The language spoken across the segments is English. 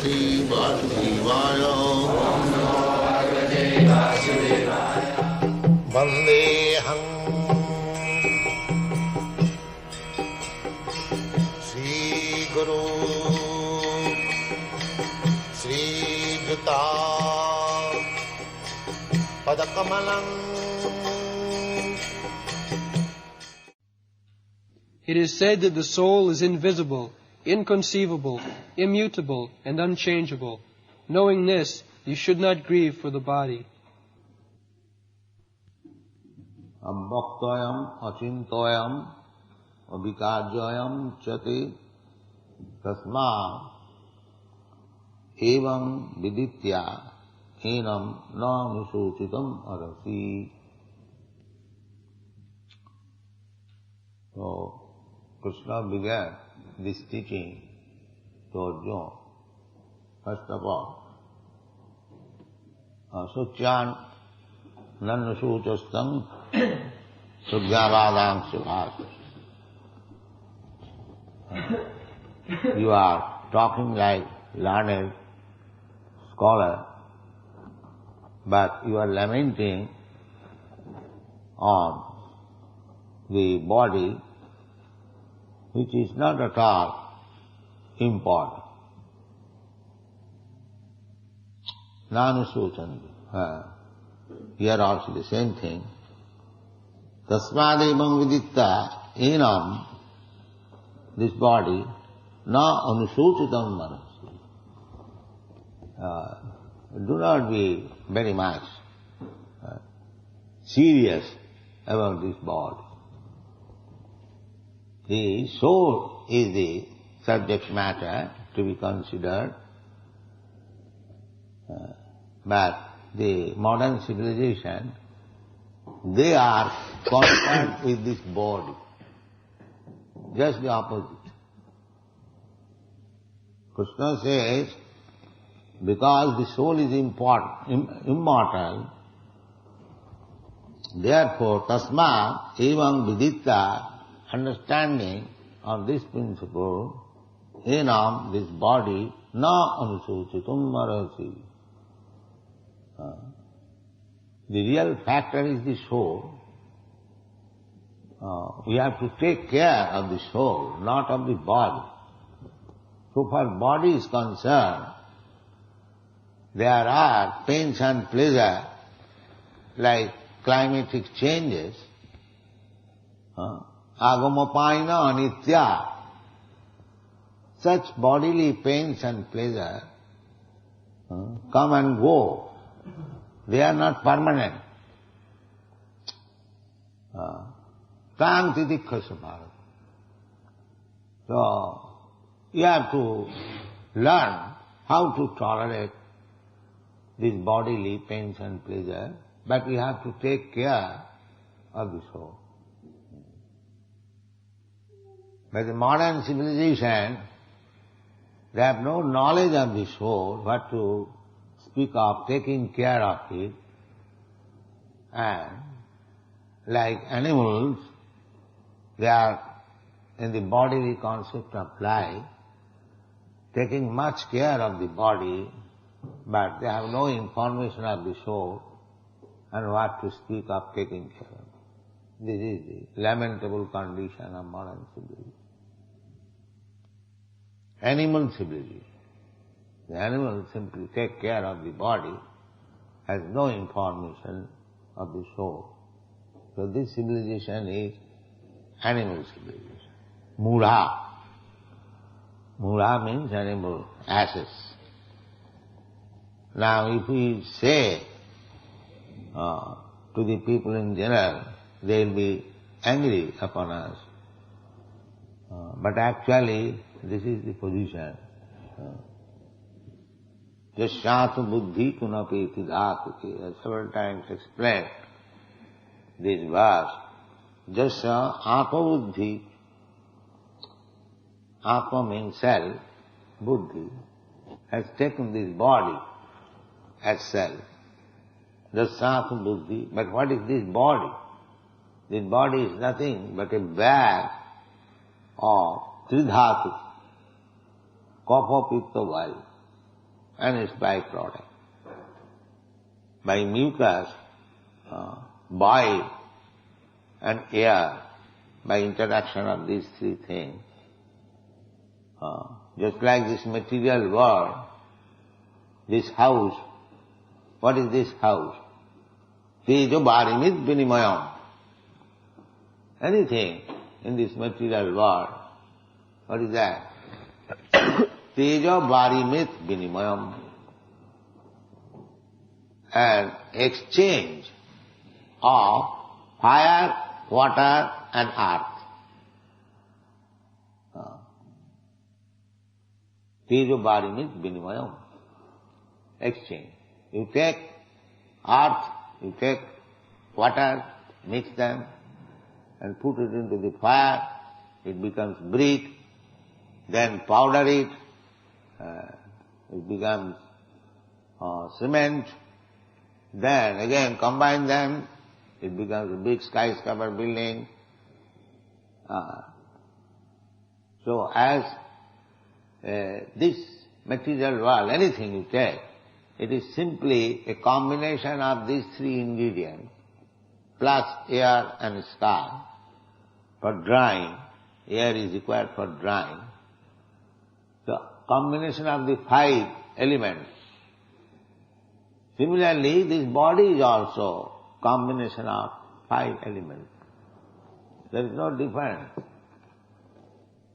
Bhagavate Vasudevaya. Vandeham Sri Guru Sri Juta Padakamalam. It is said that the soul is invisible, inconceivable, immutable, and unchangeable. Knowing this, you should not grieve for the body. Abhaktoyam achintoyam abhikarjayam chati tasma evam viditya enam na nusuchitam arasi. So, Krishna began this teaching to Arjuna. First of all, Suchyan Nannusuchastam Sugyavadam Sivas. You are talking like learned scholar, but you are lamenting on the body which is not at all important. Nanusuchanti. Here also the same thing. Tasmadevam viditta enam, this body, na anusuchitam manasi. Do not be very much serious about this body. The soul is the subject matter to be considered, but the modern civilization, they are concerned with this body. Just the opposite. Krishna says, because the soul is immortal, therefore tasma evam viditta, understanding of this principle, enam, this body, na anusuchitum marasi. The real factor is the soul. We have to take care of the soul, not of the body. So far body is concerned, there are pains and pleasure like climatic changes, agamapaina anitya. Such bodily pains and pleasure come and go. They are not permanent. Tam titikkhasabhava. So, you have to learn how to tolerate these bodily pains and pleasure, but we have to take care of the soul. But the modern civilization, they have no knowledge of the soul, what to speak of taking care of it, and like animals, they are in the bodily concept of life, taking much care of the body, but they have no information of the soul and what to speak of taking care of. This is the lamentable condition of modern civilization. Animal civilization. The animal simply take care of the body, has no information of the soul. So this civilization is animal civilization. Mudha. Mudha means animal, asses. Now if we say to the people in general, they will be angry upon us. But actually, this is the position. Jasyatu buddhi kunapeti dhatuke. Several times explained this verse. Jasya atma buddhi. Atma means self. Buddhi has taken this body as self. Jasyatu buddhi. But what is this body? This body is nothing but a bag of tridhatu, kapha, pitta, vaya. and its byproduct. By mucus, bile and air, by interaction of these three things, just like this material world, this house, what is this house? Tejo Barimit Vinimayam. Anything in this material world, what is that? Tejo Barimit Vinimayam. An exchange of fire, water and earth. Tejo Barimit Vinimayam. Exchange. You take earth, you take water, mix them and put it into the fire, it becomes brick, then powder it, it becomes cement, then again combine them, it becomes a big skyscraper building. So as this material world, anything you take, it is simply a combination of these three ingredients, plus air and sky. For drying, air is required for drying. The combination of the 5 elements. Similarly, this body is also combination of 5 elements. There is no difference.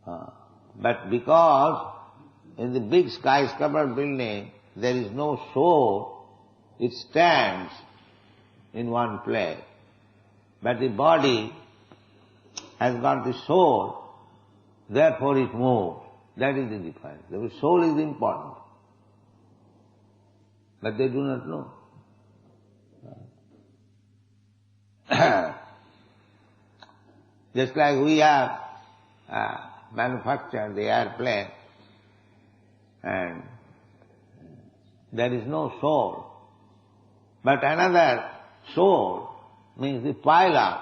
But because in the big skyscraper building there is no soul, it stands in one place. But the body has got the soul, therefore it moves. That is the difference. The soul is important. But they do not know. Just like we have manufactured the airplane and there is no soul. But another soul means the pilot.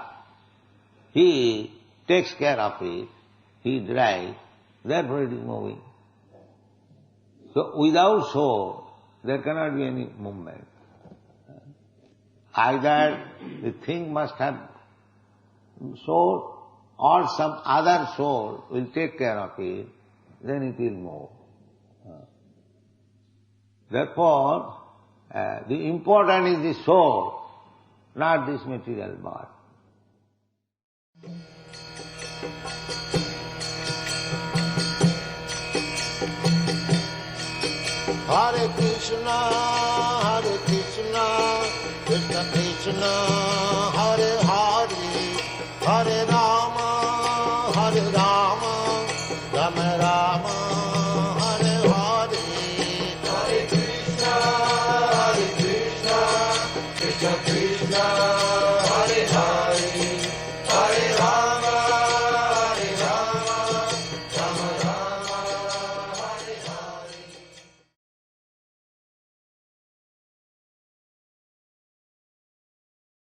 He takes care of it, he drives, therefore it is moving. So without soul, there cannot be any movement. Either the thing must have soul or some other soul will take care of it, then it will move. Therefore, the important is the soul, not this material body. Hare Krishna, Krishna Krishna, Hare